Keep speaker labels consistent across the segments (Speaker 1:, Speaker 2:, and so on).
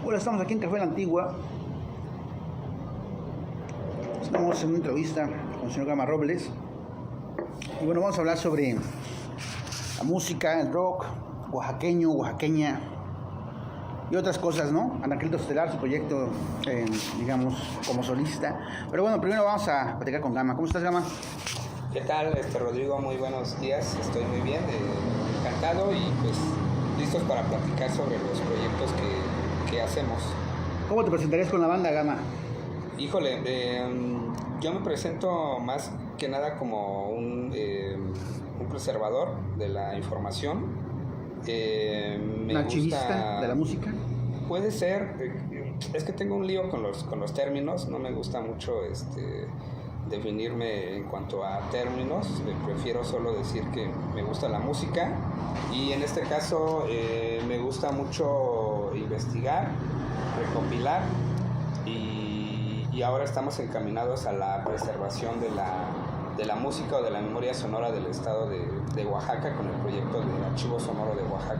Speaker 1: Hola, estamos aquí en Café La Antigua. Estamos en una entrevista con el señor Gama Robles. Y bueno, vamos a hablar sobre la música, el rock, oaxaqueño, oaxaqueña y otras cosas, ¿no? Anacleto Estelar, su proyecto, digamos, como solista. Pero bueno, primero vamos a platicar con Gama. ¿Cómo estás, Gama?
Speaker 2: ¿Qué tal, Rodrigo? Muy buenos días. Estoy muy bien, encantado y pues listos para platicar sobre los proyectos que hacemos.
Speaker 1: ¿Cómo te presentarías con la banda, Gama?
Speaker 2: Híjole, yo me presento más que nada como un preservador de la información.
Speaker 1: ¿Un archivista de la música?
Speaker 2: Puede ser. Es que tengo un lío con los términos. No me gusta mucho definirme en cuanto a términos. Prefiero solo decir que me gusta la música, y en este caso me gusta mucho investigar, recopilar, y ahora estamos encaminados a la preservación de la música o de la memoria sonora del estado de Oaxaca con el proyecto del Archivo Sonoro de Oaxaca.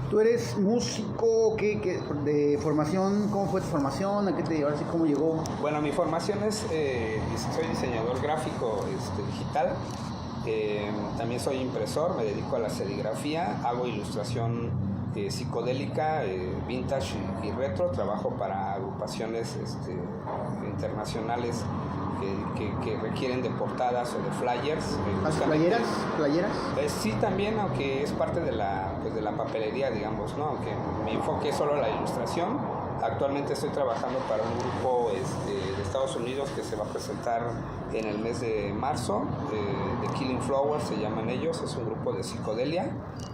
Speaker 1: ¿Tú eres músico de formación? ¿Cómo fue tu formación? Ahora sí, ¿cómo llegó?
Speaker 2: Bueno, mi formación soy diseñador gráfico digital. También soy impresor, me dedico a la serigrafía, hago ilustración psicodélica, vintage y retro. Trabajo para agrupaciones internacionales que requieren de portadas o de flyers.
Speaker 1: ¿Playeras?
Speaker 2: Sí, también, aunque es parte de la papelería, digamos, ¿no? Aunque mi enfoque es solo la ilustración. Actualmente estoy trabajando para un grupo de Estados Unidos que se va a presentar en el mes de marzo, The Killing Flowers se llaman ellos. Es un grupo de psicodelia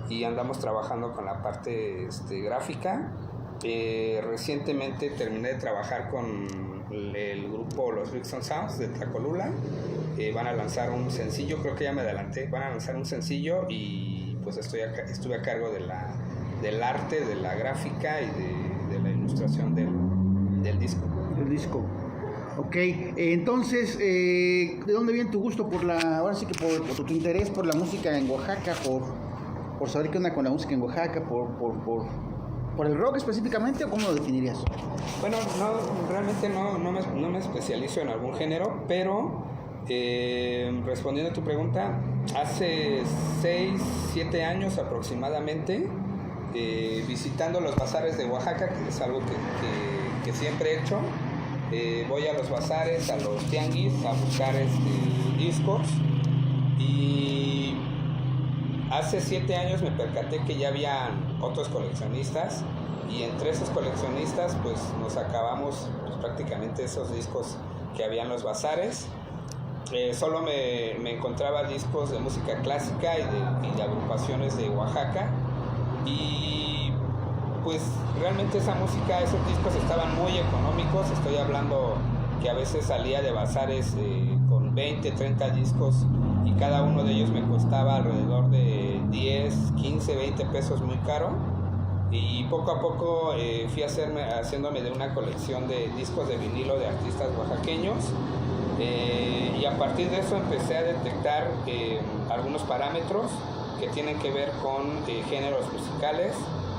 Speaker 2: y andamos trabajando con la parte gráfica. Recientemente terminé de trabajar con el grupo Los Brixton Sounds de Tlacolula. Van a lanzar un sencillo, creo que ya me adelanté. Van a lanzar un sencillo y pues estuve a cargo del arte, de la gráfica y de la ilustración del disco.
Speaker 1: El disco. Ok, entonces, ¿de dónde viene tu gusto ahora sí que por tu interés por la música en Oaxaca, por saber qué onda con la música en Oaxaca, por el rock específicamente, o cómo lo definirías?
Speaker 2: Bueno, realmente no me especializo en algún género, pero respondiendo a tu pregunta, hace 6-7 años aproximadamente, visitando los bazares de Oaxaca, que es algo que siempre he hecho. Voy a los bazares, a los tianguis, a buscar discos, y hace 7 años me percaté que ya habían otros coleccionistas, y entre esos coleccionistas pues nos acabamos prácticamente esos discos que había en los bazares. Solo me encontraba discos de música clásica y de agrupaciones de Oaxaca, y pues realmente esa música, esos discos estaban muy económicos. Estoy hablando que a veces salía de bazares con 20, 30 discos, y cada uno de ellos me costaba alrededor de 10, 15, 20 pesos, muy caro. Y poco a poco fui haciéndome de una colección de discos de vinilo de artistas oaxaqueños, y a partir de eso empecé a detectar algunos parámetros que tienen que ver con géneros musicales,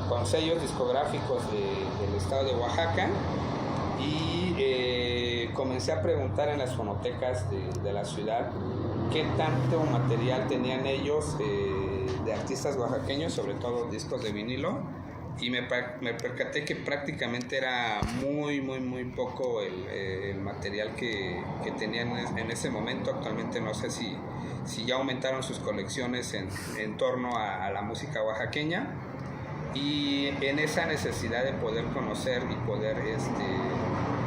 Speaker 2: con sellos discográficos del estado de Oaxaca, y comencé a preguntar en las fonotecas de la ciudad qué tanto material tenían ellos de artistas oaxaqueños, sobre todo discos de vinilo, y me percaté que prácticamente era muy poco el material que tenían en ese momento. Actualmente no sé si ya aumentaron sus colecciones en torno a la música oaxaqueña, y en esa necesidad de poder conocer y poder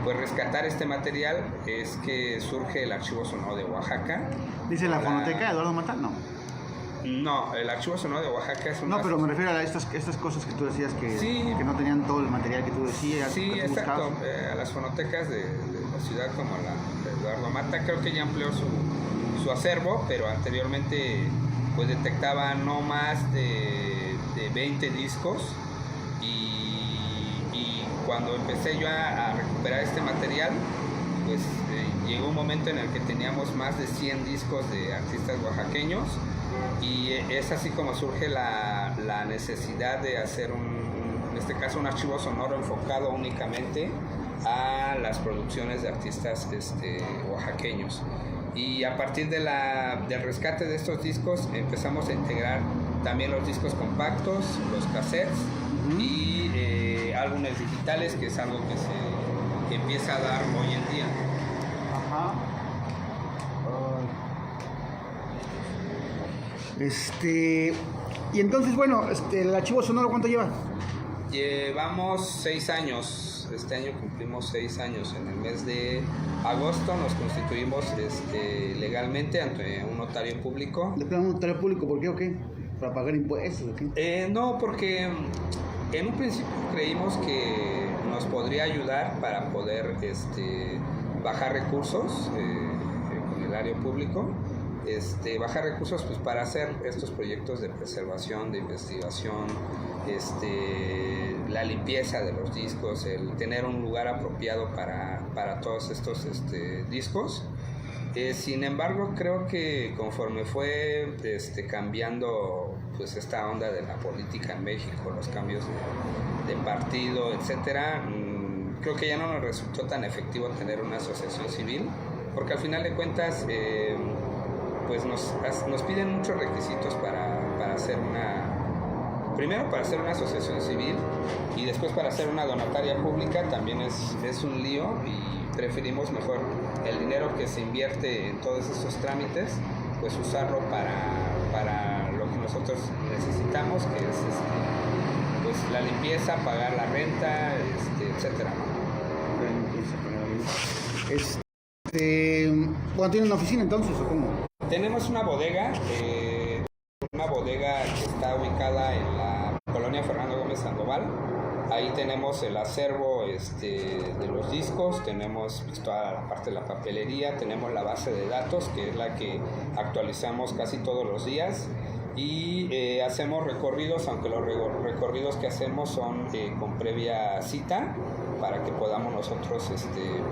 Speaker 2: pues rescatar este material es que surge el Archivo Sonoro de Oaxaca.
Speaker 1: ¿Dice la fonoteca Eduardo Mata?
Speaker 2: No, el Archivo Sonoro de Oaxaca es una...
Speaker 1: No, pero me refiero a estas cosas que tú decías que no tenían todo el material que tú decías.
Speaker 2: Sí, exacto. A las fonotecas de la ciudad, como la de Eduardo Mata, creo que ya amplió su acervo, pero anteriormente pues detectaba no más de 20 discos, y cuando empecé yo a recuperar este material, pues llegó un momento en el que teníamos más de 100 discos de artistas oaxaqueños, y es así como surge la necesidad de hacer un en este caso un archivo sonoro enfocado únicamente a las producciones de artistas oaxaqueños. Y a partir del rescate de estos discos empezamos a integrar también los discos compactos, los cassettes y álbumes digitales, que es algo que empieza a dar hoy en día.
Speaker 1: Ajá. Y entonces, bueno, el archivo sonoro, ¿cuánto lleva?
Speaker 2: Llevamos 6 años. Este año cumplimos 6 años. En el mes de agosto nos constituimos legalmente ante un notario público.
Speaker 1: ¿Le pedimos un notario público? ¿Por qué o qué? ¿Para pagar impuestos o qué?
Speaker 2: No, porque en un principio creímos que nos podría ayudar para poder bajar recursos con el área público. Bajar recursos pues para hacer estos proyectos de preservación, de investigación, la limpieza de los discos, el tener un lugar apropiado para todos estos discos. Sin embargo, creo que conforme fue cambiando pues esta onda de la política en México, los cambios de partido, etcétera, creo que ya no nos resultó tan efectivo tener una asociación civil, porque al final de cuentas pues nos piden muchos requisitos para hacer primero para hacer una asociación civil y después para hacer una donataria pública. También es un lío y preferimos mejor el dinero que se invierte en todos esos trámites, pues usarlo para lo que nosotros necesitamos, que es pues la limpieza, pagar la renta, etcétera,
Speaker 1: ¿no? Bueno, ¿tiene una oficina entonces o cómo?
Speaker 2: Tenemos una bodega que está ubicada en la colonia Fernando Gómez Sandoval. Ahí tenemos el acervo de los discos, tenemos pues, toda la parte de la papelería, tenemos la base de datos, que es la que actualizamos casi todos los días, y hacemos recorridos, aunque los recorridos que hacemos son con previa cita, para que podamos nosotros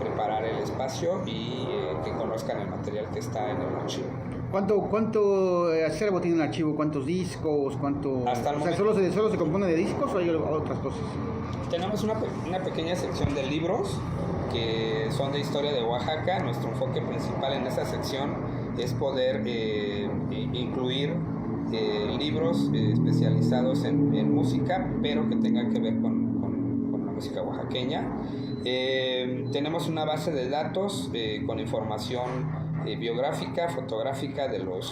Speaker 2: preparar el espacio y que conozcan el material que está en el archivo.
Speaker 1: ¿Cuánto acervo tiene el archivo? ¿Cuántos discos?
Speaker 2: Hasta el momento,
Speaker 1: ¿solo se compone de discos o hay otras cosas?
Speaker 2: Tenemos una pequeña sección de libros que son de historia de Oaxaca. Nuestro enfoque principal en esa sección es poder incluir libros especializados en música, pero que tengan que ver con la música oaxaqueña. Tenemos una base de datos con información biográfica, fotográfica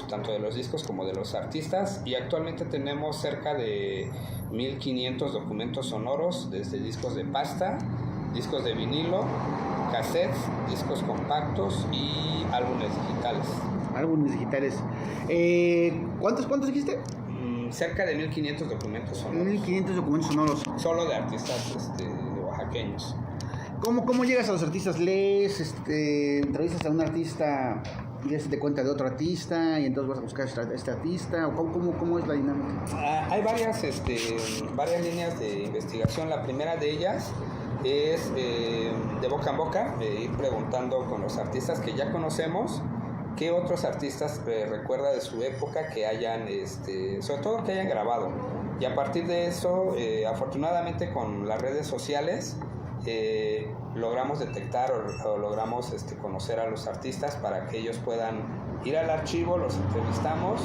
Speaker 2: tanto de los discos como de los artistas, y actualmente tenemos cerca de 1500 documentos sonoros, desde discos de pasta, discos de vinilo, cassettes, discos compactos y álbumes digitales.
Speaker 1: Álbumes digitales. ¿Cuántos dijiste?
Speaker 2: Cerca de 1500 documentos sonoros.
Speaker 1: 1500 documentos sonoros.
Speaker 2: Solo de artistas oaxaqueños.
Speaker 1: ¿Cómo llegas a los artistas? ¿Lees, entrevistas a un artista y ya se te cuenta de otro artista y entonces vas a buscar a este artista? ¿O cómo es la dinámica?
Speaker 2: Hay varias líneas de investigación. La primera de ellas es de boca en boca, ir preguntando con los artistas que ya conocemos qué otros artistas recuerda de su época que hayan, sobre todo que hayan grabado. Y a partir de eso, afortunadamente con las redes sociales, logramos detectar o logramos conocer a los artistas para que ellos puedan ir al archivo, los entrevistamos,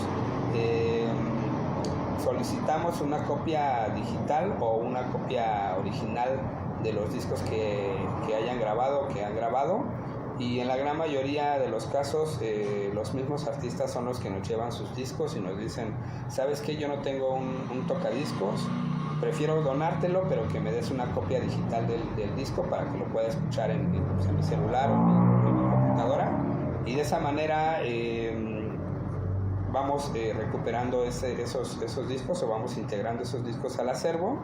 Speaker 2: solicitamos una copia digital o una copia original de los discos que hayan grabado, que han grabado, y en la gran mayoría de los casos los mismos artistas son los que nos llevan sus discos y nos dicen, ¿sabes qué? Yo no tengo un tocadiscos, prefiero donártelo, pero que me des una copia digital del disco para que lo pueda escuchar en mi celular o en mi computadora, y de esa manera vamos recuperando esos discos o vamos integrando esos discos al acervo.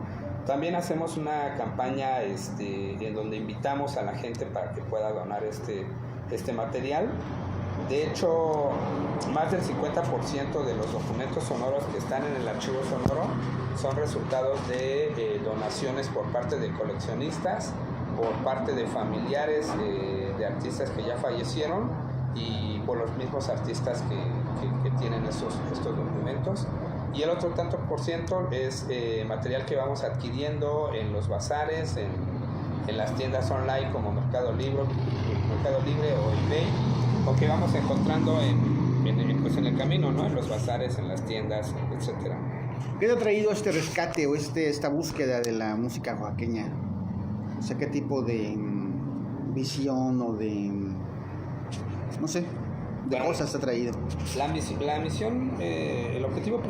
Speaker 2: También hacemos una campaña en donde invitamos a la gente para que pueda donar este material. De hecho, más del 50% de los documentos sonoros que están en el archivo sonoro son resultados de donaciones por parte de coleccionistas, por parte de familiares de artistas que ya fallecieron y por los mismos artistas que tienen estos documentos. y el otro tanto por ciento es material que vamos adquiriendo en los bazares, en las tiendas online como Mercado Libre o eBay, o que vamos encontrando pues en el camino, ¿no? En los bazares, en las tiendas, etcétera.
Speaker 1: ¿Qué te ha traído este rescate o esta búsqueda de la música oaxaqueña? O sea, ¿qué tipo de visión o de, no sé, de cosas te ha traído?
Speaker 2: La misión, el objetivo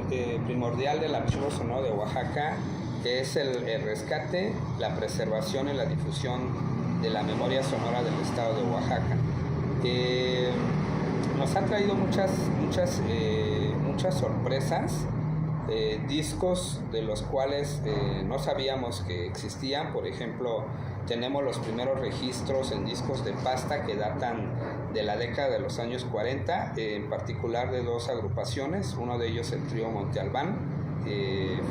Speaker 2: primordial del Archivo Sonoro de Oaxaca es el rescate, la preservación y la difusión de la memoria sonora del estado de Oaxaca. Nos ha traído muchas sorpresas, discos de los cuales no sabíamos que existían. Por ejemplo, tenemos los primeros registros en discos de pasta que datan de la década de los años 40, en particular de dos agrupaciones, uno de ellos el trío Monte Albán,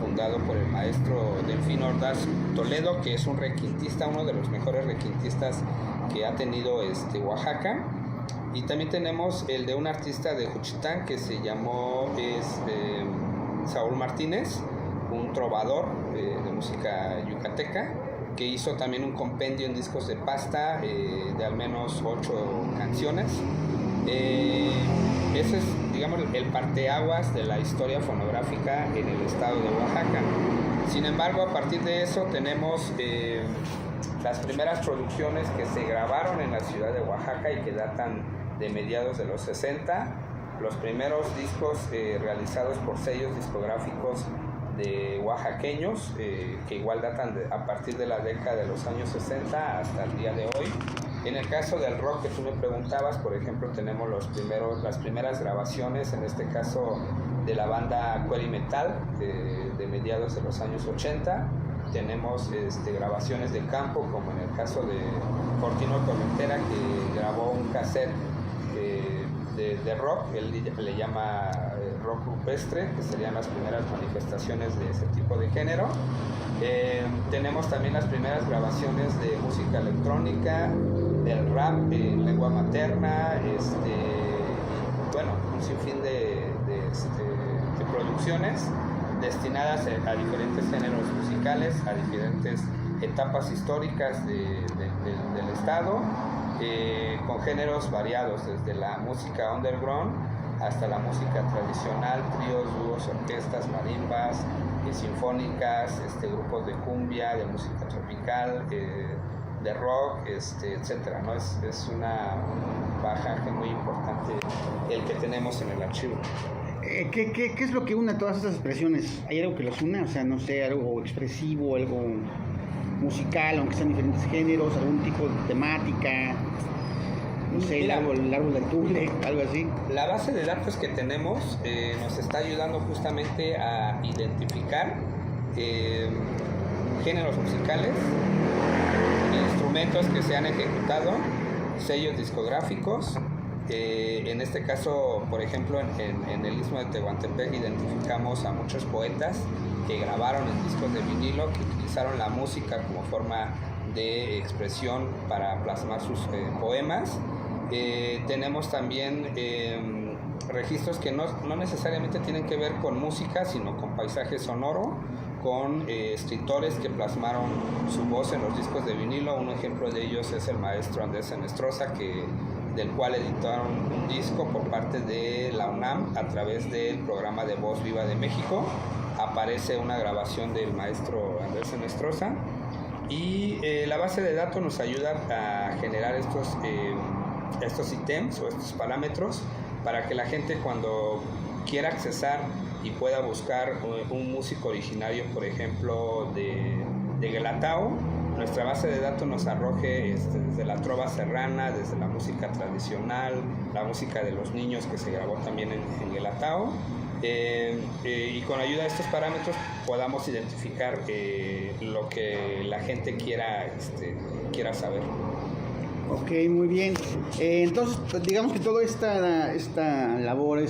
Speaker 2: fundado por el maestro Delfín Ordaz Toledo, que es un requintista, uno de los mejores requintistas que ha tenido Oaxaca. Y también tenemos el de un artista de Juchitán que se llamó Saúl Martínez, un trovador de música yucateca, que hizo también un compendio en discos de pasta de al menos 8 canciones. Ese es, digamos, el parteaguas de la historia fonográfica en el estado de Oaxaca. Sin embargo, a partir de eso tenemos las primeras producciones que se grabaron en la ciudad de Oaxaca y que datan de mediados de los 60, los primeros discos realizados por sellos discográficos de oaxaqueños, que igual datan a partir de la década de los años 60 hasta el día de hoy. En el caso del rock que tú me preguntabas, por ejemplo, tenemos las primeras grabaciones, en este caso de la banda Query Metal, de mediados de los años 80. Tenemos grabaciones de campo, como en el caso de Cortino Tormentera, que grabó un cassette de rock, él le llama rock rupestre, que serían las primeras manifestaciones de ese tipo de género. Tenemos también las primeras grabaciones de música electrónica, del rap en lengua materna, bueno, un sinfín de producciones destinadas a diferentes géneros musicales, a diferentes etapas históricas del estado, con géneros variados, desde la música underground hasta la música tradicional, tríos, dúos, orquestas, marimbas, sinfónicas, grupos de cumbia, de música tropical, de rock, etcétera, ¿no? Es un bagaje muy importante el que tenemos en el archivo.
Speaker 1: ¿Qué es lo que une todas estas expresiones? ¿Hay algo que los une? O sea, no sé, algo expresivo, algo musical, aunque sean diferentes géneros, algún tipo de temática, no sé, el árbol del Tule, algo así.
Speaker 2: La base de datos que tenemos nos está ayudando justamente a identificar géneros musicales, instrumentos que se han ejecutado, sellos discográficos. En este caso, por ejemplo, en el Istmo de Tehuantepec identificamos a muchos poetas que grabaron en discos de vinilo, que utilizaron la música como forma de expresión para plasmar sus poemas. Tenemos también registros que no necesariamente tienen que ver con música, sino con paisaje sonoro, con escritores que plasmaron su voz en los discos de vinilo. Un ejemplo de ellos es el maestro Andrés Senestrosa, del cual editaron un disco por parte de la UNAM a través del programa de Voz Viva de México. Aparece una grabación del maestro Andrés Senestrosa, y la base de datos nos ayuda a generar estos ítems o estos parámetros para que la gente, cuando quiera accesar y pueda buscar un músico originario, por ejemplo, de Guelatao, nuestra base de datos nos arroje desde la trova serrana, desde la música tradicional, la música de los niños que se grabó también en Guelatao, y con ayuda de estos parámetros podamos identificar lo que la gente quiera saber.
Speaker 1: Ok, muy bien. Entonces, digamos que toda esta labor,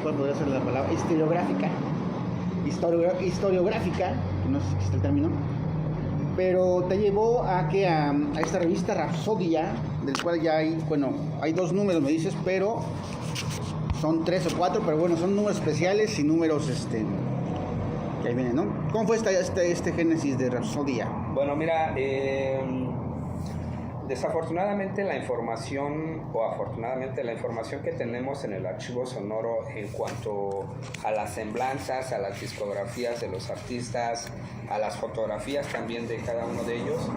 Speaker 1: ¿cuál podría ser la palabra? Historiográfica, que no sé si existe el término, pero te llevó a esta revista Rapsodia, del cual ya hay 2 números, me dices, pero son 3 o 4, pero bueno, son números especiales y números que ahí vienen, ¿no? ¿Cómo fue este génesis de Rapsodia?
Speaker 2: Bueno, mira, desafortunadamente la información, o afortunadamente la información que tenemos en el archivo sonoro en cuanto a las semblanzas, a las discografías de los artistas, a las fotografías también de cada uno de ellos,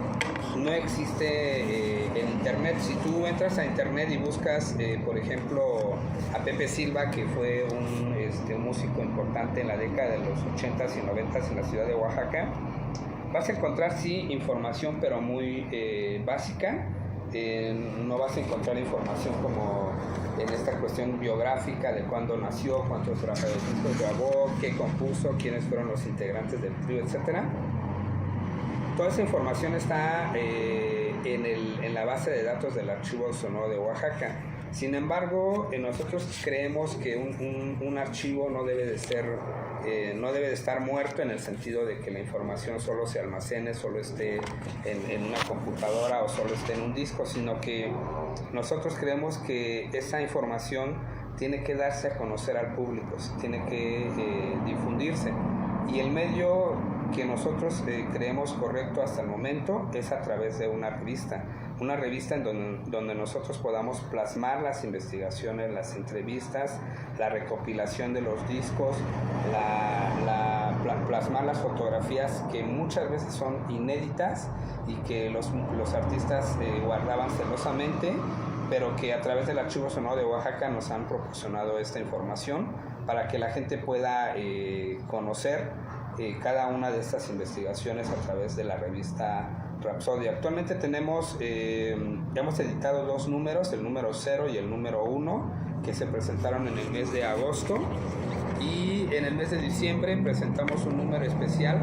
Speaker 2: no existe en internet. Si tú entras a internet y buscas, por ejemplo, a Pepe Silva, que fue un músico importante en la década de los 80s y 90s en la ciudad de Oaxaca, vas a encontrar sí información, pero muy básica. No vas a encontrar información como en esta cuestión biográfica de cuándo nació, cuántos discos grabó, qué compuso, quiénes fueron los integrantes del trío, etc. Toda esa información está en la base de datos del Archivo Sonoro de Oaxaca. Sin embargo, nosotros creemos que un archivo no debe de estar muerto, en el sentido de que la información solo se almacene, solo esté en una computadora o solo esté en un disco, sino que nosotros creemos que esa información tiene que darse a conocer al público, tiene que difundirse. Y el medio que nosotros creemos correcto hasta el momento es a través de una revista en donde nosotros podamos plasmar las investigaciones, las entrevistas, la recopilación de los discos, plasmar las fotografías que muchas veces son inéditas y que los artistas guardaban celosamente, pero que a través del Archivo Sonoro de Oaxaca nos han proporcionado esta información para que la gente pueda conocer cada una de estas investigaciones a través de la revista Rapsodia. Actualmente hemos editado 2 números, el número 0 y el número 1, que se presentaron en el mes de agosto, y en el mes de diciembre presentamos un número especial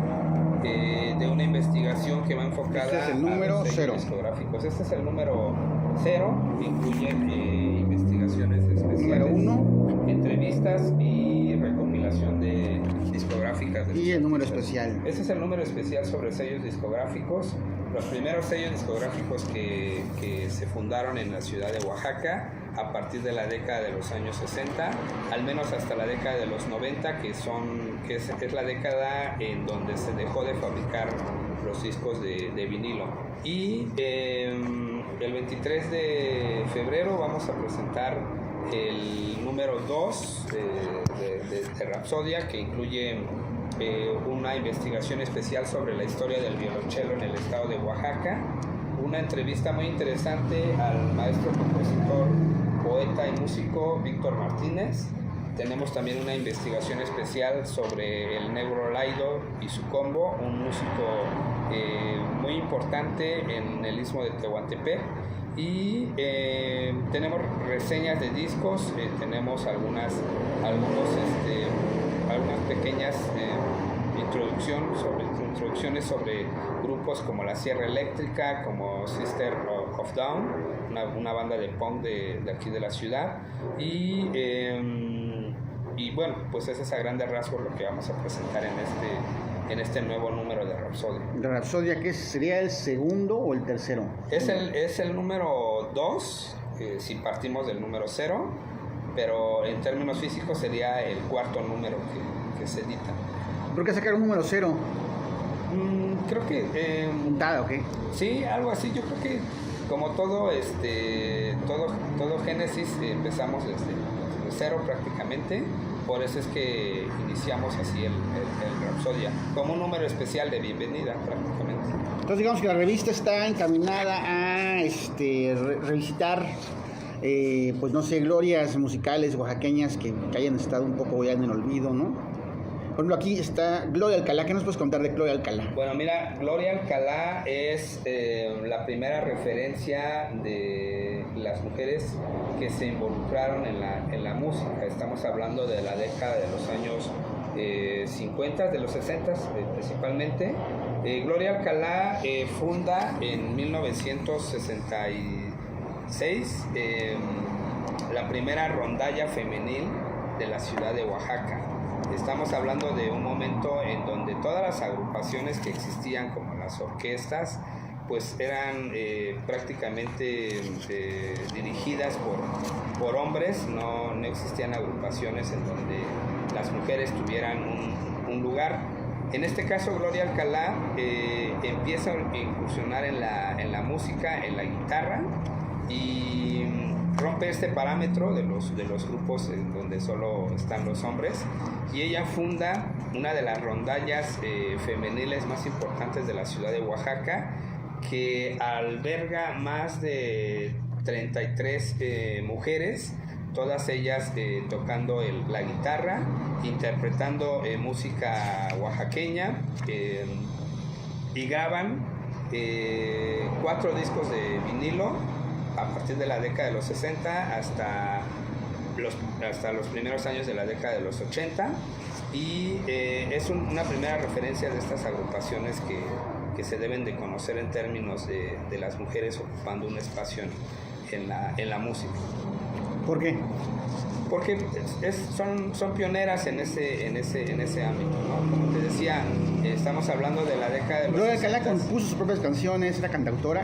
Speaker 2: de una investigación que va enfocada
Speaker 1: este es el número
Speaker 2: a los sellos discográficos. Este es el número 0, incluye investigaciones especiales,
Speaker 1: número 1,
Speaker 2: entrevistas y recopilación de discográficas.
Speaker 1: Y el número especial.
Speaker 2: Este es el número especial sobre sellos discográficos. Los primeros sellos discográficos que se fundaron en la ciudad de Oaxaca a partir de la década de los años 60, al menos hasta la década de los 90, que es la década en donde se dejó de fabricar los discos de vinilo. Y el 23 de febrero vamos a presentar el número 2 de Rapsodia, que incluye una investigación especial sobre la historia del violonchelo en el estado de Oaxaca, una entrevista muy interesante al maestro, compositor, poeta y músico Víctor Martínez. Tenemos también una investigación especial sobre el negro Laido y su combo, un músico muy importante en el istmo de Tehuantepec. Y tenemos reseñas de discos, tenemos algunas pequeñas introducciones sobre grupos como La Sierra Eléctrica, como Sister of Down, una banda de punk de aquí de la ciudad. Y bueno, pues ese es a grandes rasgos lo que vamos a presentar en este nuevo número de Rapsodia.
Speaker 1: ¿De Rapsodia qué sería, el segundo o el tercero?
Speaker 2: Es el número 2, si partimos del número 0, pero en términos físicos sería el cuarto número que se edita.
Speaker 1: ¿Por qué sacar un número 0?
Speaker 2: Creo que...
Speaker 1: ¿Puntada o qué?
Speaker 2: Sí, algo así. Yo creo que como todo génesis empezamos desde 0 prácticamente. Por eso es que iniciamos así el Rapsodia, como un número especial de bienvenida prácticamente.
Speaker 1: Entonces digamos que la revista está encaminada a revisitar pues no sé, glorias musicales oaxaqueñas que hayan estado un poco ya en el olvido, ¿no? Por ejemplo, aquí está Gloria Alcalá. ¿Qué nos puedes contar de Gloria Alcalá?
Speaker 2: Bueno, mira, Gloria Alcalá es la primera referencia de las mujeres que se involucraron en la música. Estamos hablando de la década de los años 50, de los 60 principalmente. Gloria Alcalá funda en 1966 la primera rondalla femenil de la ciudad de Oaxaca. Estamos hablando de un momento en donde todas las agrupaciones que existían, como las orquestas, pues eran prácticamente dirigidas por hombres, no existían agrupaciones en donde las mujeres tuvieran un lugar. En este caso, Gloria Alcalá empieza a incursionar en la música, en la guitarra, y rompe este parámetro de los grupos en donde solo están los hombres, y ella funda una de las rondallas femeniles más importantes de la ciudad de Oaxaca, que alberga más de 33 mujeres, todas ellas tocando la guitarra, interpretando música oaxaqueña, y graban 4 discos de vinilo a partir de la década de los 60 hasta los primeros años de la década de los 80, y es una primera referencia de estas agrupaciones que se deben de conocer en términos de las mujeres ocupando un espacio en la música.
Speaker 1: ¿Por qué?
Speaker 2: Porque son pioneras en ese ámbito, ¿no? Como te decía, estamos hablando de la década de los
Speaker 1: Gloria
Speaker 2: 60.
Speaker 1: Alcalá compuso sus propias canciones, era cantautora.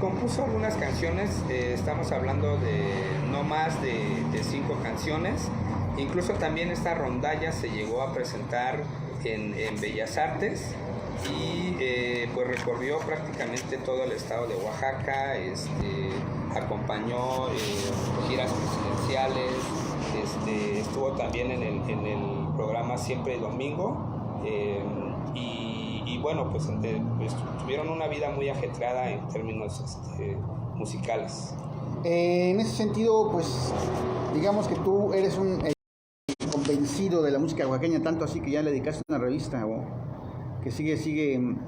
Speaker 2: Compuso algunas canciones, estamos hablando de no más de 5 canciones. Incluso también esta rondalla se llegó a presentar en Bellas Artes, y pues recorrió prácticamente todo el estado de Oaxaca, acompañó giras presidenciales, estuvo también en el programa Siempre Domingo, y bueno, pues tuvieron una vida muy ajetreada en términos musicales.
Speaker 1: En ese sentido, pues digamos que tú eres un convencido de la música oaxaqueña, tanto así que ya le dedicaste una revista, o que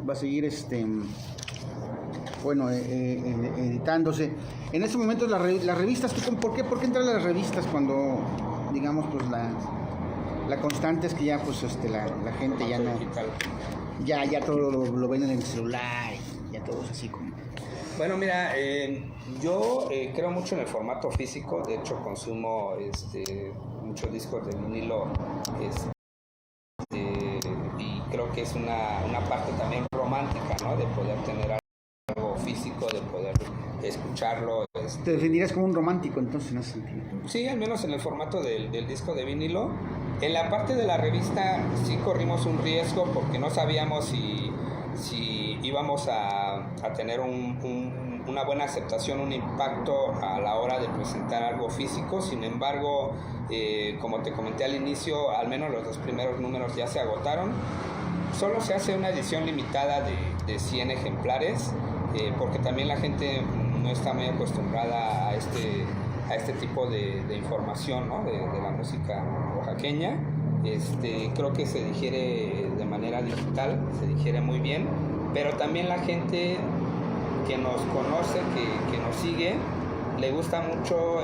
Speaker 1: va a seguir editándose. En ese momento las revistas, ¿por qué entrar a las revistas cuando, digamos, pues la constante es que ya pues la gente ya no, ya todo lo ven en el celular, y ya todo es así como...
Speaker 2: Bueno, mira, yo creo mucho en el formato físico. De hecho, consumo muchos discos de vinilo, y creo que es una parte también romántica, ¿no? De poder tener algo físico, de poder escucharlo.
Speaker 1: ¿Te definirías como un romántico entonces en ese sentido?
Speaker 2: Sí, al menos en el formato del disco de vinilo. En la parte de la revista sí corrimos un riesgo, porque no sabíamos si íbamos a tener una buena aceptación, un impacto a la hora de presentar algo físico. Sin embargo, como te comenté al inicio, al menos los 2 primeros números ya se agotaron. Solo se hace una edición limitada de 100 ejemplares, porque también la gente no está muy acostumbrada a este tipo de información, ¿no? de la música oaxaqueña. Creo que se digiere de manera digital, se digiere muy bien, pero también la gente que nos conoce, que nos sigue, le gusta mucho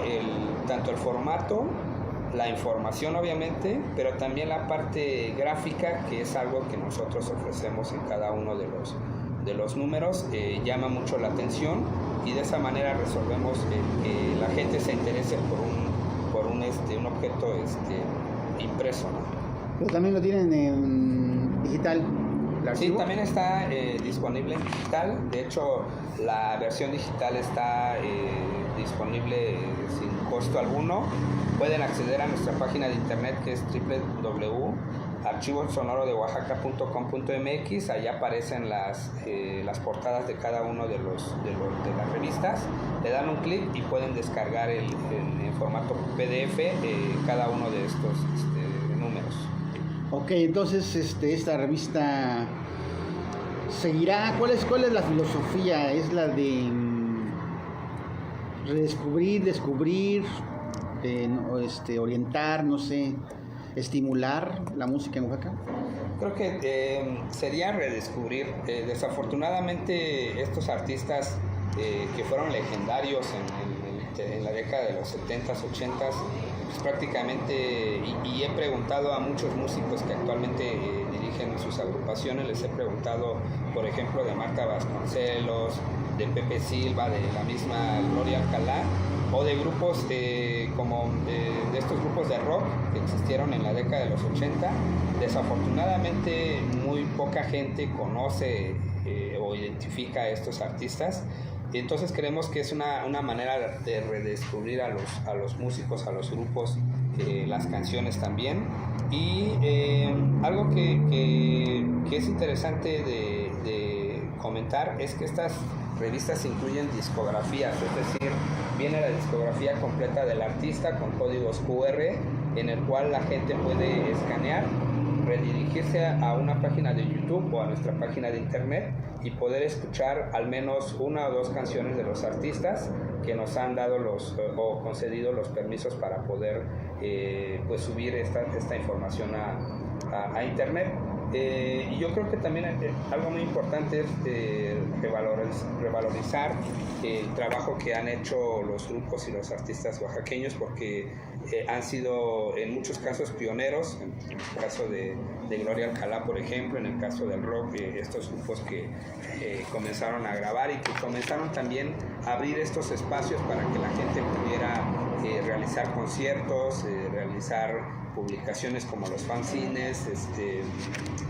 Speaker 2: tanto el formato, la información obviamente, pero también la parte gráfica, que es algo que nosotros ofrecemos en cada uno de los números. Llama mucho la atención, y de esa manera resolvemos que la gente se interese por un objeto impreso, ¿no?
Speaker 1: Pero también lo tienen en digital.
Speaker 2: Sí, también está disponible en digital. De hecho, la versión digital está disponible sin costo alguno. Pueden acceder a nuestra página de internet, que es www.archivosonorodeoaxaca.com.mx. Allá aparecen las portadas de cada uno de las revistas. Le dan un clic y pueden descargar en formato PDF cada uno de estos números.
Speaker 1: Ok, entonces esta revista seguirá. ¿Cuál es la filosofía? ¿Es la de redescubrir, descubrir, orientar, no sé, estimular la música en Oaxaca?
Speaker 2: Creo que sería redescubrir. Desafortunadamente, estos artistas que fueron legendarios en la década de los 70s, 80s, pues prácticamente, y he preguntado a muchos músicos que actualmente dirigen sus agrupaciones, les he preguntado, por ejemplo, de Marta Vasconcelos, de Pepe Silva, de la misma Gloria Alcalá, o de grupos como de estos grupos de rock que existieron en la década de los 80. Desafortunadamente muy poca gente conoce o identifica a estos artistas, y entonces creemos que es una manera de redescubrir a los músicos, a los grupos, las canciones también. Y algo que es interesante de comentar es que estas revistas incluyen discografías, es decir, viene la discografía completa del artista con códigos QR, en el cual la gente puede escanear, redirigirse a una página de YouTube o a nuestra página de internet y poder escuchar al menos una o dos canciones de los artistas que nos han dado o concedido los permisos para poder pues subir esta información a internet. Y yo creo que también algo muy importante es revalorizar el trabajo que han hecho los grupos y los artistas oaxaqueños, porque han sido en muchos casos pioneros, en el caso de Gloria Alcalá, por ejemplo, en el caso del rock, estos grupos que comenzaron a grabar y que comenzaron también a abrir estos espacios para que la gente pudiera realizar conciertos, realizar publicaciones como los fanzines,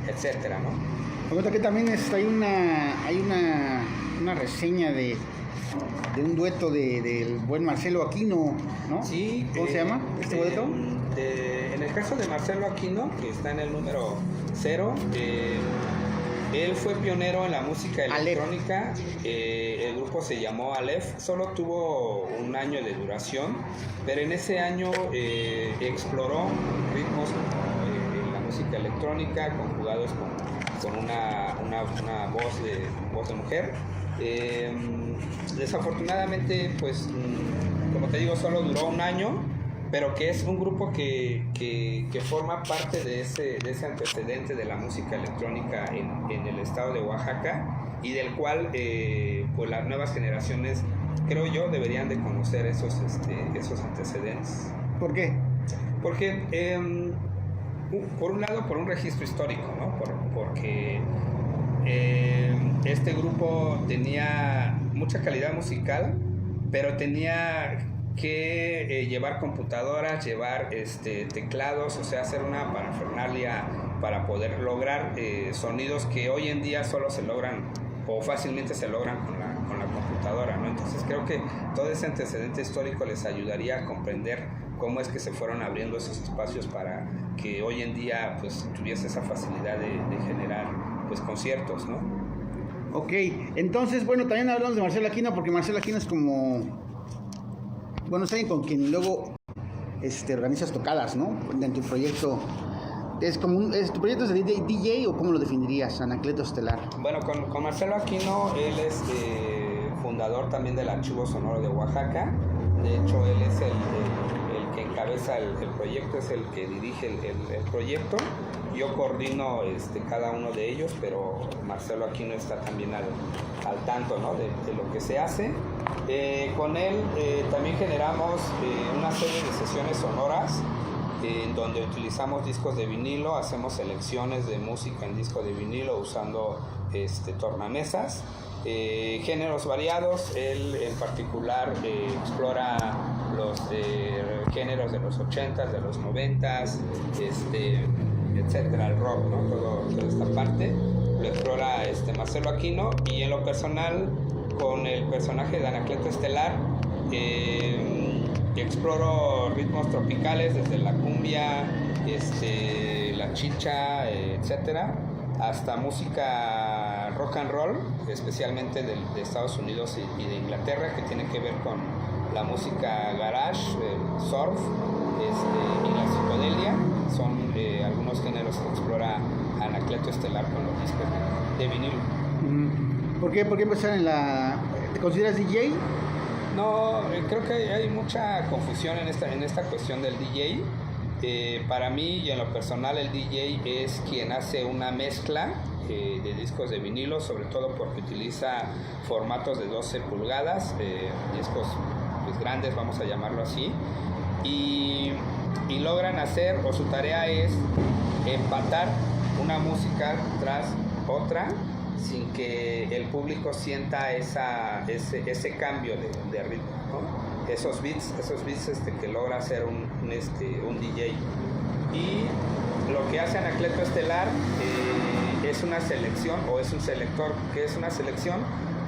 Speaker 2: etcétera, ¿no?
Speaker 1: Ahorita que también hay una reseña de un dueto del buen Marcelo Aquino, ¿no?
Speaker 2: Sí.
Speaker 1: ¿Cómo se llama este dueto?
Speaker 2: En el caso de Marcelo Aquino, que está en el número 0, él fue pionero en la música electrónica. El grupo se llamó Aleph, solo tuvo un año de duración, pero en ese año exploró ritmos en la música electrónica conjugados con una voz de mujer. Desafortunadamente, pues, como te digo, solo duró un año, pero que es un grupo que forma parte de ese antecedente de la música electrónica en el estado de Oaxaca, y del cual pues las nuevas generaciones, creo yo, deberían de conocer esos antecedentes.
Speaker 1: ¿Por qué?
Speaker 2: Porque por un lado, por un registro histórico, ¿no? Porque este grupo tenía mucha calidad musical, pero tenía que llevar computadoras, llevar teclados, o sea, hacer una parafernalia para poder lograr sonidos que hoy en día solo se logran o fácilmente se logran con la computadora, ¿no? Entonces creo que todo ese antecedente histórico les ayudaría a comprender cómo es que se fueron abriendo esos espacios para que hoy en día pues tuviese esa facilidad de generar pues conciertos, ¿no?
Speaker 1: Ok, entonces, bueno, también hablamos de Marcelo Aquino, porque Marcelo Aquino es como, bueno, es alguien con quien luego organizas tocadas, ¿no? En tu proyecto. ¿Tu proyecto es de DJ o cómo lo definirías, Anacleto Estelar?
Speaker 2: Bueno, con Marcelo Aquino, él es fundador también del Archivo Sonoro de Oaxaca. De hecho, él es el que encabeza el proyecto, es el que dirige el proyecto. Yo coordino cada uno de ellos, pero Marcelo Aquino está también al tanto, ¿no? de lo que se hace. Con él también generamos una serie de sesiones sonoras en donde utilizamos discos de vinilo, hacemos selecciones de música en disco de vinilo usando tornamesas, géneros variados. Él en particular explora los géneros de los 80s, de los 90s, etcétera, el rock, ¿no? Toda esta parte lo explora Marcelo Aquino, y en lo personal, con el personaje de Anacleto Estelar, exploro ritmos tropicales desde la cumbia, la chicha, etcétera, hasta música rock and roll, especialmente de Estados Unidos y de Inglaterra, que tiene que ver con la música garage, surf, y la psicodelia. Son algunos géneros que explora Anacleto Estelar con los discos de vinilo.
Speaker 1: ¿Por qué empezar ¿Te consideras DJ?
Speaker 2: No, creo que hay mucha confusión en esta cuestión del DJ. Para mí y en lo personal, el DJ es quien hace una mezcla de discos de vinilo, sobre todo porque utiliza formatos de 12 pulgadas, discos pues grandes, vamos a llamarlo así, y y logran hacer, o su tarea es empatar una música tras otra sin que el público sienta ese cambio de ritmo, ¿no? Esos beats que logra hacer un DJ. Y lo que hace Anacleto Estelar es una selección, o es un selector. ¿Qué es una selección?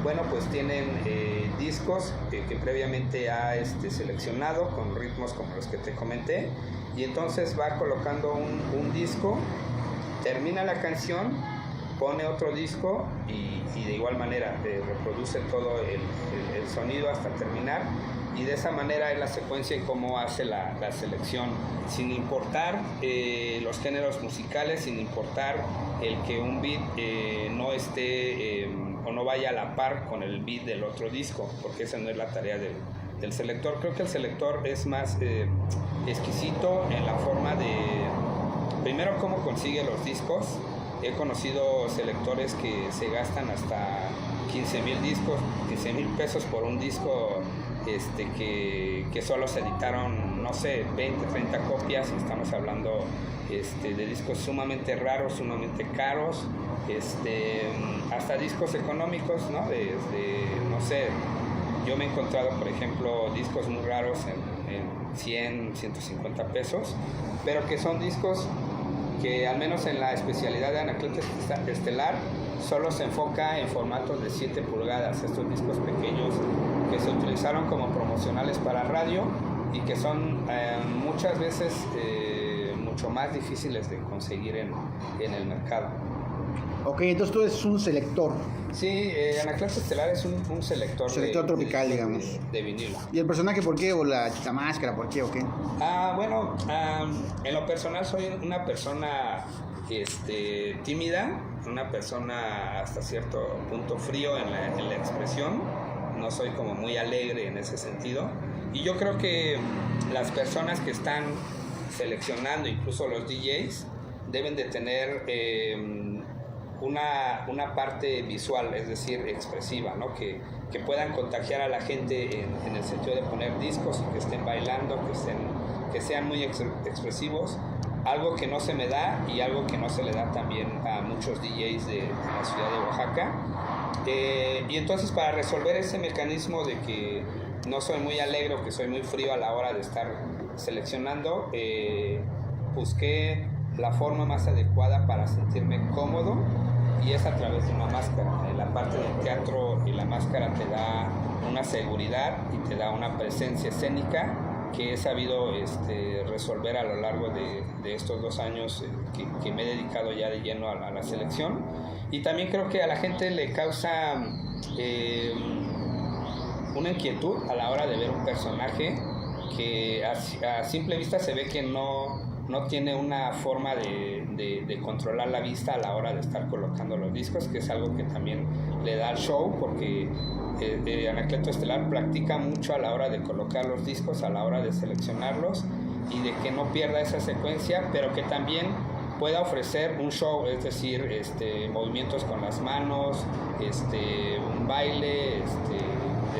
Speaker 2: Bueno, pues tienen discos que previamente ha seleccionado con ritmos como los que te comenté, y entonces va colocando un disco, termina la canción, pone otro disco y de igual manera reproduce todo el sonido hasta terminar, y de esa manera es la secuencia en cómo hace la selección, sin importar los géneros musicales, sin importar el que un beat no esté o no vaya a la par con el beat del otro disco, porque esa no es la tarea del selector. Creo que el selector es más exquisito en la forma de, primero, cómo consigue los discos. He conocido selectores que se gastan hasta 15,000 discos, 15,000 pesos por un disco que solo se editaron, no sé, 20, 30 copias, y estamos hablando de discos sumamente raros, sumamente caros, hasta discos económicos, ¿no? No sé, yo me he encontrado, por ejemplo, discos muy raros en 100, 150 pesos, pero que son discos que, al menos en la especialidad de Anacleto Estelar, solo se enfoca en formatos de 7 pulgadas, estos discos pequeños que se utilizaron como promocionales para radio y que son muchas veces mucho más difíciles de conseguir en el mercado.
Speaker 1: Ok, entonces tú eres un selector.
Speaker 2: Sí, Anacleto Estelar es un selector.
Speaker 1: Selector tropical, digamos.
Speaker 2: De vinilo.
Speaker 1: ¿Y el personaje por qué? ¿O la máscara por qué? ¿O qué?
Speaker 2: Bueno, en lo personal soy una persona tímida, una persona hasta cierto punto frío en la expresión. No soy como muy alegre en ese sentido. Y yo creo que las personas que están seleccionando, incluso los DJs, deben de tener una parte visual, es decir, expresiva, ¿no? Que puedan contagiar a la gente en el sentido de poner discos y que estén bailando, que sean muy expresivos, algo que no se me da y algo que no se le da también a muchos DJs de la ciudad de Oaxaca. Y entonces, para resolver ese mecanismo de que no soy muy alegre o que soy muy frío a la hora de estar seleccionando, busqué la forma más adecuada para sentirme cómodo, y es a través de una máscara. La parte del teatro y la máscara te da una seguridad y te da una presencia escénica que he sabido resolver a lo largo de estos 2 años que me he dedicado ya de lleno a la selección. Y también creo que a la gente le causa una inquietud a la hora de ver un personaje que a simple vista se ve que no tiene una forma de controlar la vista a la hora de estar colocando los discos, que es algo que también le da al show, porque Anacleto Estelar practica mucho a la hora de colocar los discos, a la hora de seleccionarlos, y de que no pierda esa secuencia, pero que también pueda ofrecer un show, es decir, movimientos con las manos, un baile,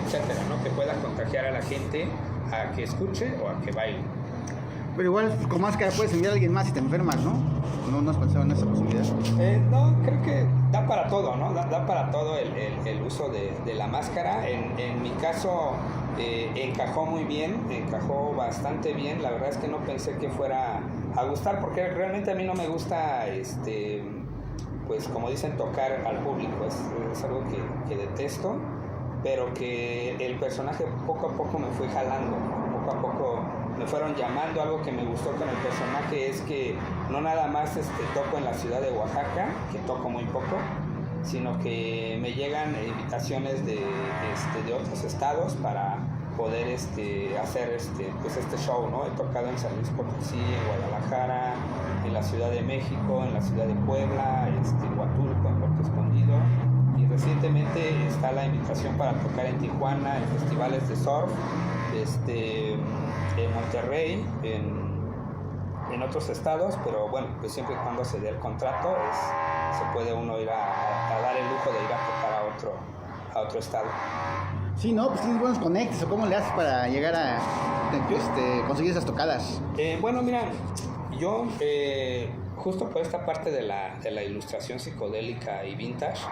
Speaker 2: etcétera, ¿no? Que pueda contagiar a la gente a que escuche o a que baile.
Speaker 1: Pero igual con máscara puedes enviar a alguien más si te enfermas, ¿no? ¿No has pensado en esa posibilidad?
Speaker 2: No, creo que da para todo, ¿no? Da para todo el uso de la máscara. En mi caso encajó muy bien, encajó bastante bien. La verdad es que no pensé que fuera a gustar, porque realmente a mí no me gusta, pues como dicen, tocar al público. Es algo que detesto, pero que el personaje poco a poco me fue jalando, poco a poco me fueron llamando. Algo que me gustó con el personaje es que no nada más toco en la ciudad de Oaxaca, que toco muy poco, sino que me llegan invitaciones de otros estados para poder hacer pues este show, ¿no? He tocado en San Luis Potosí, en Guadalajara, en la Ciudad de México, en la ciudad de Puebla, en Huatulco, en Puerto Escondido, y recientemente está la invitación para tocar en Tijuana, en festivales de surf, en Monterrey, en otros estados, pero bueno, pues siempre y cuando se dé el contrato, se puede uno ir a dar el lujo de ir a tocar a otro estado.
Speaker 1: Sí, no, pues tienes buenos conectes, o cómo le haces para llegar a conseguir esas tocadas.
Speaker 2: Bueno, mira, yo justo por esta parte de la ilustración psicodélica y vintage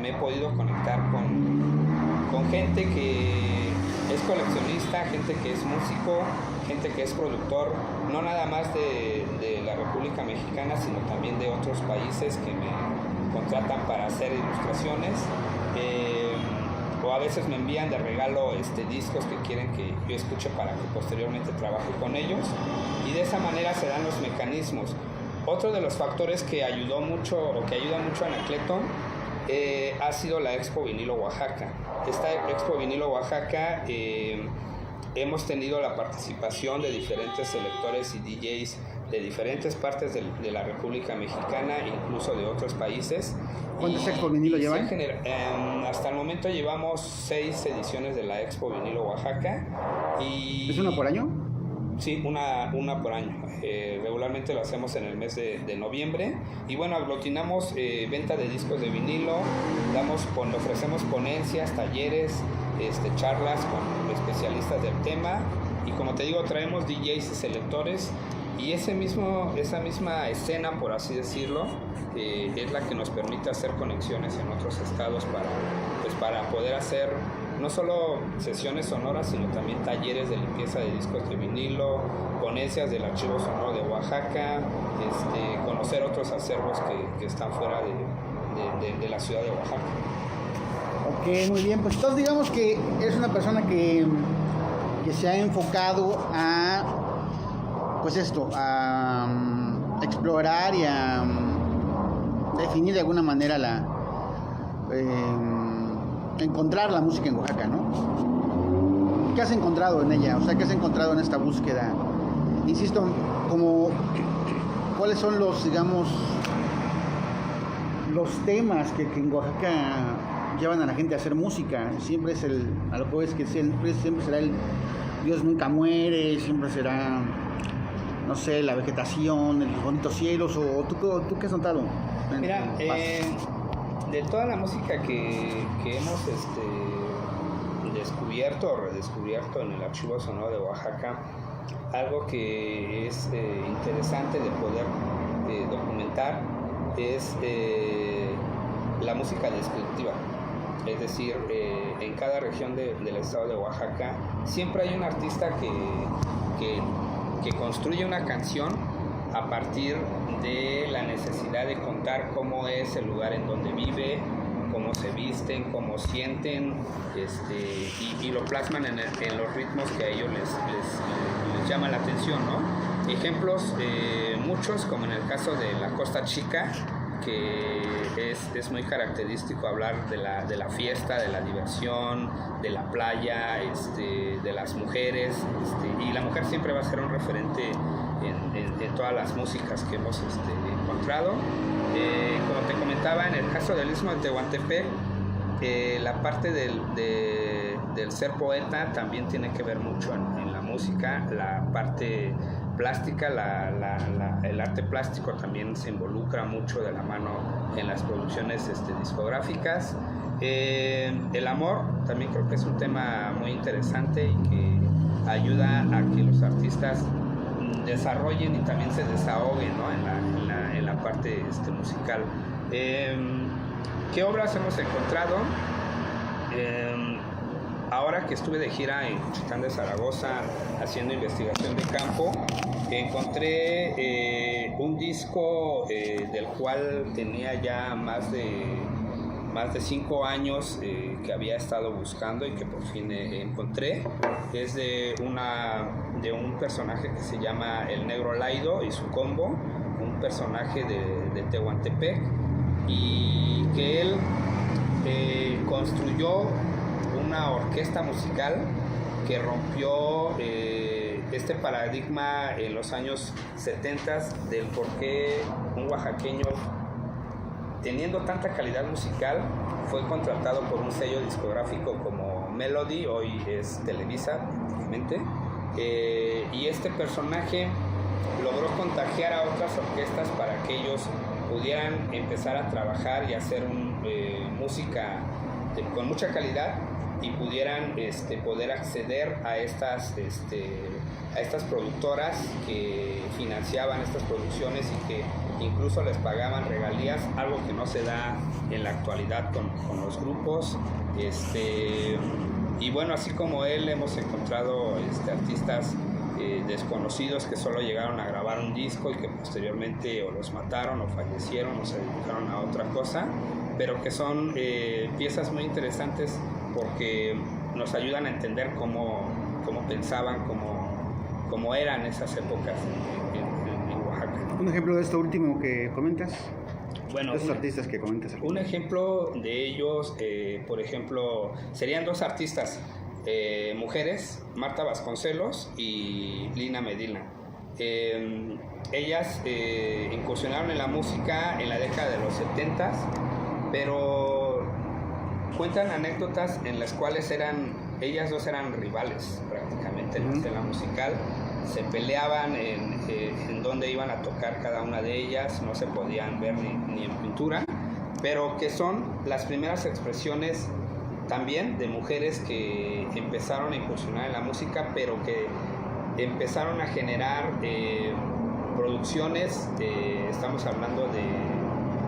Speaker 2: me he podido conectar con gente que es coleccionista, gente que es músico, gente que es productor, no nada más de la República Mexicana, sino también de otros países que me contratan para hacer ilustraciones. O a veces me envían de regalo discos que quieren que yo escuche para que posteriormente trabaje con ellos, y de esa manera se dan los mecanismos. Otro de los factores que ayudó mucho o que ayuda mucho a Anacleto ha sido la Expo Vinilo Oaxaca. Esta Expo Vinilo Oaxaca hemos tenido la participación de diferentes selectores y DJs de diferentes partes de la República Mexicana, incluso de otros países.
Speaker 1: ¿Cuántas Expo Vinilo llevan?
Speaker 2: Hasta el momento llevamos 6 ediciones de la Expo Vinilo Oaxaca.
Speaker 1: ¿Es una por año?
Speaker 2: Sí, una por año. Regularmente lo hacemos en el mes de noviembre. Y bueno, aglutinamos venta de discos de vinilo, ofrecemos ponencias, talleres, charlas con especialistas del tema. Y como te digo, traemos DJs y selectores. Y esa misma escena, por así decirlo, es la que nos permite hacer conexiones en otros estados para poder hacer no solo sesiones sonoras, sino también talleres de limpieza de discos de vinilo, ponencias del Archivo Sonoro de Oaxaca, conocer otros acervos que están fuera de la ciudad de Oaxaca.
Speaker 1: Ok, muy bien. Pues entonces digamos que eres una persona que se ha enfocado a explorar y a definir de alguna manera encontrar la música en Oaxaca, ¿no? ¿Qué has encontrado en ella? O sea, ¿qué has encontrado en esta búsqueda? Insisto, ¿cuáles son los temas que en Oaxaca llevan a la gente a hacer música? Siempre siempre será el Dios nunca muere, siempre será, no sé, la vegetación, los bonitos cielos, o ¿tú qué has notado?
Speaker 2: Mira, de toda la música que hemos descubierto o redescubierto en el Archivo Sonoro de Oaxaca, algo que es interesante de poder documentar es la música descriptiva. Es decir, en cada región del estado de Oaxaca siempre hay un artista que construye una canción a partir de la necesidad de contar cómo es el lugar en donde vive, cómo se visten, cómo sienten, y lo plasman en los ritmos que a ellos les llama la atención, ¿no? Ejemplos muchos, como en el caso de la Costa Chica, que es muy característico hablar de la fiesta, de la diversión, de la playa, de las mujeres, y la mujer siempre va a ser un referente en todas las músicas que hemos encontrado. Como te comentaba, en el caso del Istmo de Tehuantepec, la parte del ser poeta también tiene que ver mucho en la música. La parte plástica, el arte plástico también se involucra mucho de la mano en las producciones discográficas. El amor también creo que es un tema muy interesante y que ayuda a que los artistas desarrollen y también se desahoguen, ¿no? en la parte musical. ¿Qué obras hemos encontrado? Ahora que estuve de gira en Cuchitán de Zaragoza haciendo investigación de campo, encontré un disco del cual tenía ya más de 5 años que había estado buscando y que por fin encontré. Es de un personaje que se llama El Negro Laido y su combo, un personaje de Tehuantepec, y que él construyó una orquesta musical que rompió este paradigma en los años 70 del por qué un oaxaqueño, teniendo tanta calidad musical, fue contratado por un sello discográfico como Melody, hoy es Televisa prácticamente, y este personaje logró contagiar a otras orquestas para que ellos pudieran empezar a trabajar y hacer música con mucha calidad, y pudieran poder acceder a estas productoras que financiaban estas producciones y que incluso les pagaban regalías, algo que no se da en la actualidad con los grupos. Y bueno, así como él, hemos encontrado artistas desconocidos que solo llegaron a grabar un disco y que posteriormente o los mataron o fallecieron o se dedicaron a otra cosa, pero que son piezas muy interesantes porque nos ayudan a entender cómo pensaban, cómo eran esas épocas en Oaxaca.
Speaker 1: Un ejemplo de esto último que comentas.
Speaker 2: Bueno,
Speaker 1: esos artistas que comentas.
Speaker 2: Un ejemplo de ellos, por ejemplo, serían dos artistas, mujeres, Marta Vasconcelos y Lina Medina. Ellas incursionaron en la música en la década de los 70s, pero cuentan anécdotas en las cuales ellas dos eran rivales prácticamente en la escena musical. Se peleaban en dónde iban a tocar cada una de ellas, no se podían ver ni en pintura, pero que son las primeras expresiones también de mujeres que empezaron a incursionar en la música, pero que empezaron a generar producciones, estamos hablando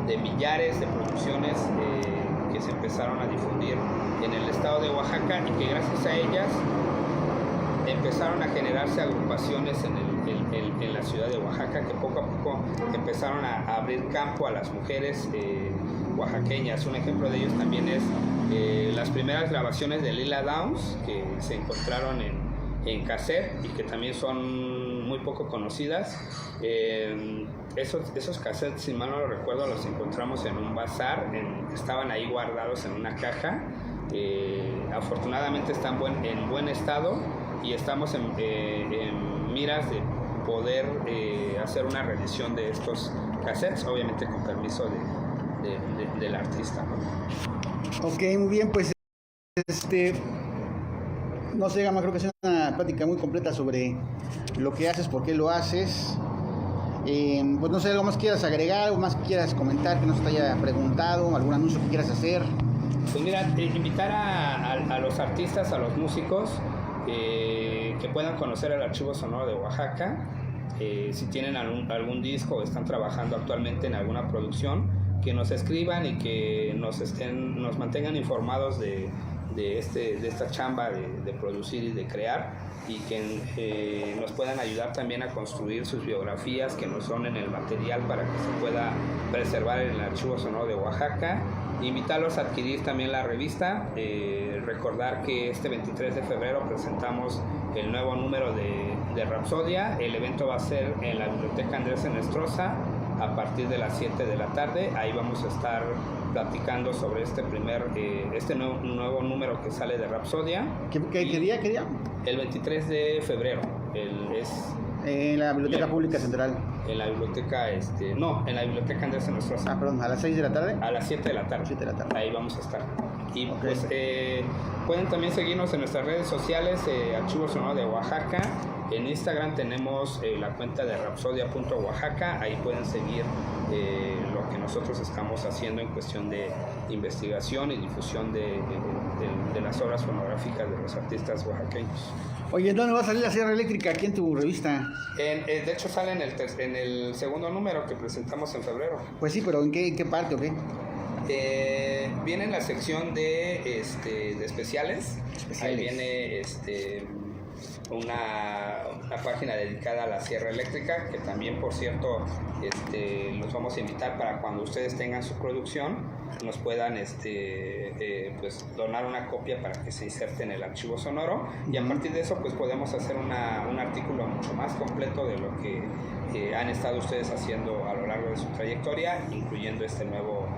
Speaker 2: de millares de producciones que se empezaron a difundir en el estado de Oaxaca y que gracias a ellas empezaron a generarse agrupaciones en la ciudad de Oaxaca, que poco a poco empezaron a abrir campo a las mujeres oaxaqueñas. Un ejemplo de ellos también es las primeras grabaciones de Lila Downs, que se encontraron en cassette y que también son muy poco conocidas. Esos cassettes, si mal no lo recuerdo, los encontramos en un bazar, estaban ahí guardados en una caja. Afortunadamente están en buen estado y estamos en miras de poder hacer una reedición de estos cassettes, obviamente con permiso del artista, ¿no?
Speaker 1: Ok, muy bien, pues no sé, Gama, creo que es una plática muy completa sobre lo que haces, por qué lo haces. Pues no sé, algo más quieras agregar, algo más quieras comentar que no se te haya preguntado, algún anuncio que quieras hacer.
Speaker 2: Pues mira, invitar a los artistas, a los músicos que puedan conocer el Archivo Sonoro de Oaxaca. Si tienen algún disco o están trabajando actualmente en alguna producción, que nos escriban y que nos mantengan informados de esta chamba de producir y de crear, y que nos puedan ayudar también a construir sus biografías que nos donen el material para que se pueda preservar en el Archivo Sonoro de Oaxaca. Invitarlos a adquirir también la revista, recordar que este 23 de febrero presentamos el nuevo número de Rapsodia. El evento va a ser en la Biblioteca Andrés Enestrosa a partir de las 7 de la tarde. Ahí vamos a estar platicando sobre este nuevo número que sale de Rapsodia.
Speaker 1: ¿Qué día?
Speaker 2: El 23 de febrero.
Speaker 1: En la Biblioteca Pública Central.
Speaker 2: En la biblioteca, en la Biblioteca Andrés Enestrosa.
Speaker 1: Perdón, ¿a las 6 de la tarde?
Speaker 2: A las 7 de la tarde.
Speaker 1: 7 de la tarde.
Speaker 2: Ahí vamos a estar. Y
Speaker 1: okay.
Speaker 2: Pues pueden también seguirnos en nuestras redes sociales, Archivo Sonoro de Oaxaca. En Instagram tenemos la cuenta de rapsodia.oaxaca. Ahí pueden seguir lo que nosotros estamos haciendo en cuestión de investigación y difusión de las obras fonográficas de los artistas oaxaqueños.
Speaker 1: Oye, ¿dónde va a salir la Sierra Eléctrica aquí en tu revista?
Speaker 2: De hecho sale en el segundo número que presentamos en febrero.
Speaker 1: Pues sí, pero ¿en qué parte o qué?
Speaker 2: Viene en la sección de especiales. Ahí viene una página dedicada a la Sierra Eléctrica, que también, por cierto, los vamos a invitar para cuando ustedes tengan su producción nos puedan pues donar una copia para que se inserte en el archivo sonoro, y a partir de eso pues podemos hacer un artículo mucho más completo de lo que han estado ustedes haciendo a lo largo de su trayectoria, incluyendo este nuevo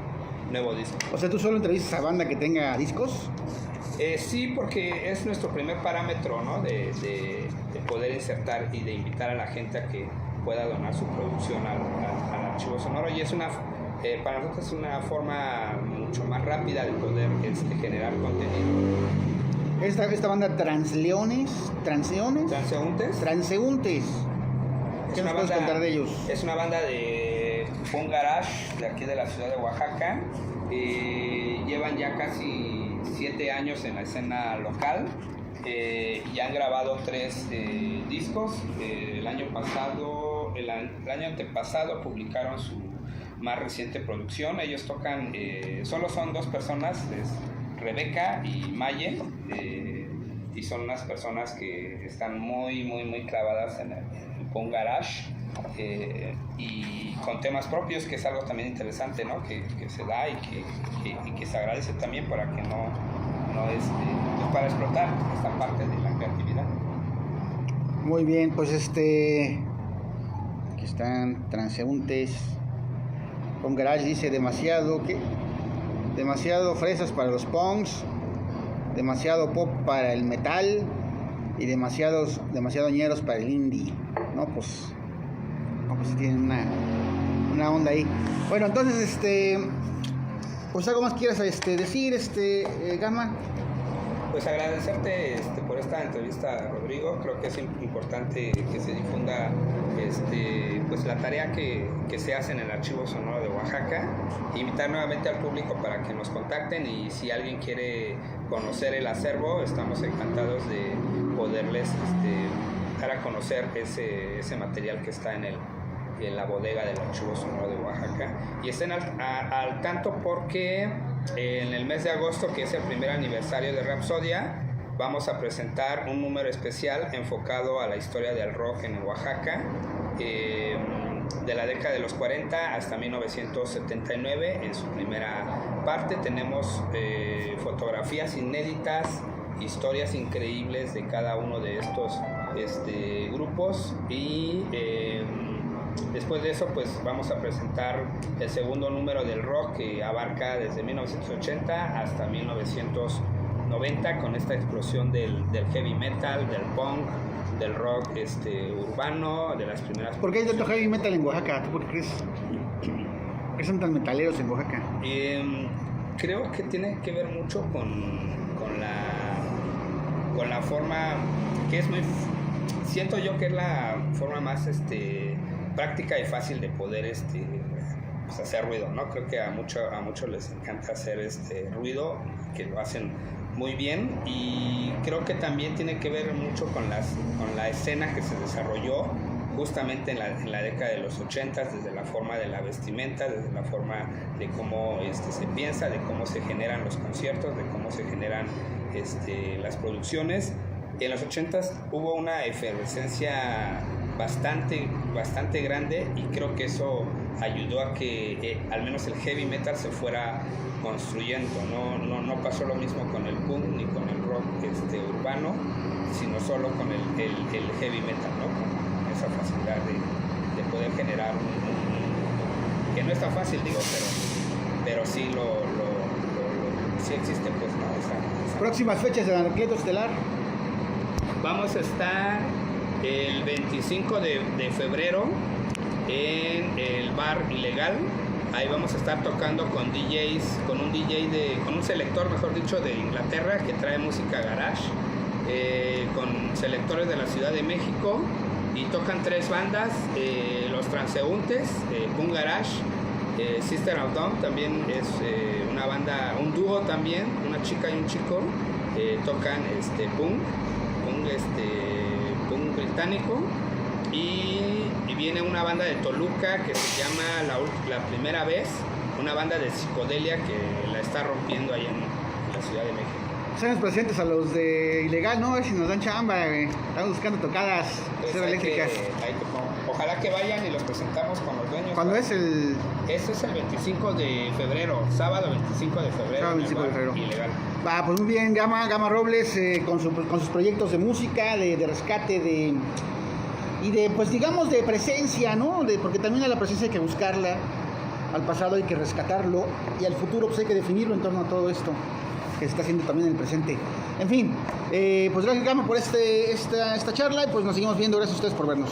Speaker 2: disco.
Speaker 1: O sea, ¿tú solo entrevistas a banda que tenga discos?
Speaker 2: Sí, porque es nuestro primer parámetro, ¿no? de poder insertar y de invitar a la gente a que pueda donar su producción al archivo sonoro, y es para nosotros es una forma mucho más rápida de poder generar contenido.
Speaker 1: Esta banda Transeúntes.
Speaker 2: ¿Transeúntes?
Speaker 1: ¿Qué nos puedes contar de ellos?
Speaker 2: Es una banda de Punk Garage de aquí de la ciudad de Oaxaca. Llevan ya casi 7 años en la escena local. Y han grabado 3 discos. El año antepasado publicaron su más reciente producción. Ellos tocan, solo son 2 personas, es Rebeca y Maye, y son unas personas que están muy clavadas en el punk garage, y con temas propios, que es algo también interesante, ¿no? que se da y que se agradece también para que no pues para explotar esta parte de la creatividad.
Speaker 1: Muy bien, pues aquí están transeúntes. Punk Garage dice demasiado fresas para los punks, demasiado pop para el metal y demasiado ñeros para el indie. Pues tienen una onda ahí. Bueno, entonces pues algo más quieras decir, Gama.
Speaker 2: Pues agradecerte por esta entrevista, Rodrigo. Creo que es importante que se difunda pues la tarea que se hace en el Archivo Sonoro de Oaxaca. Invitar nuevamente al público para que nos contacten, y si alguien quiere conocer el acervo, estamos encantados de poderles dar a conocer ese material que está en la bodega del Archivo Sonoro de Oaxaca. Y estén al tanto, porque en el mes de agosto, que es el primer aniversario de Rapsodia, vamos a presentar un número especial enfocado a la historia del rock en Oaxaca, de la década de los 40 hasta 1979. En su primera parte tenemos fotografías inéditas, historias increíbles de cada uno de estos grupos, y después de eso pues vamos a presentar el segundo número del rock, que abarca desde 1980 hasta 1990, con esta explosión del heavy metal, del punk, del rock urbano, de las primeras...
Speaker 1: ¿Por qué hay tanto heavy metal en Oaxaca? ¿Tú por qué crees que son tan metaleros en Oaxaca?
Speaker 2: Creo que tiene que ver mucho con la forma que es muy... Siento yo que es la forma más práctica y fácil de poder pues hacer ruido, ¿no? Creo que a muchos les encanta hacer ruido, que lo hacen muy bien, y creo que también tiene que ver mucho con la escena que se desarrolló justamente en la década de los 80, desde la forma de la vestimenta, desde la forma de cómo se piensa, de cómo se generan los conciertos, de cómo se generan las producciones. En los 80s hubo una efervescencia bastante grande, y creo que eso ayudó a que al menos el heavy metal se fuera construyendo. No pasó lo mismo con el punk ni con el rock urbano, sino solo con el heavy metal, ¿no? Con esa facilidad de poder generar que no es tan fácil, digo, pero sí sí existe, pues, ¿no? Esa...
Speaker 1: Próximas fechas de Anarquía Estelar.
Speaker 2: Vamos a estar el 25 de febrero en el Bar Ilegal. Ahí vamos a estar tocando con DJs, con un selector, mejor dicho, de Inglaterra, que trae música garage, con selectores de la Ciudad de México, y tocan 3 bandas, Los Transeúntes, Punk Garage, Sister of Dawn, también es una banda, un dúo también, una chica y un chico, tocan punk británico, y viene una banda de Toluca que se llama La Primera Vez, una banda de psicodelia que la está rompiendo ahí en la Ciudad de México.
Speaker 1: Estamos presentes a los de Ilegal, ¿no? A ver si nos dan chamba, estamos buscando tocadas eléctricas.
Speaker 2: Ojalá que vayan y los presentamos con los dueños.
Speaker 1: ¿Cuándo es el...?
Speaker 2: Este es el 25 de febrero, sábado 25 de febrero.
Speaker 1: Sábado 25 de febrero.
Speaker 2: Ilegal.
Speaker 1: Pues muy bien, Gama Robles, con sus proyectos de música, de rescate, y de, pues digamos, de presencia, ¿no? Porque también a la presencia hay que buscarla, al pasado hay que rescatarlo, y al futuro pues hay que definirlo en torno a todo esto que se está haciendo también en el presente. En fin, pues gracias, Gama, por esta charla, y pues nos seguimos viendo. Gracias a ustedes por vernos.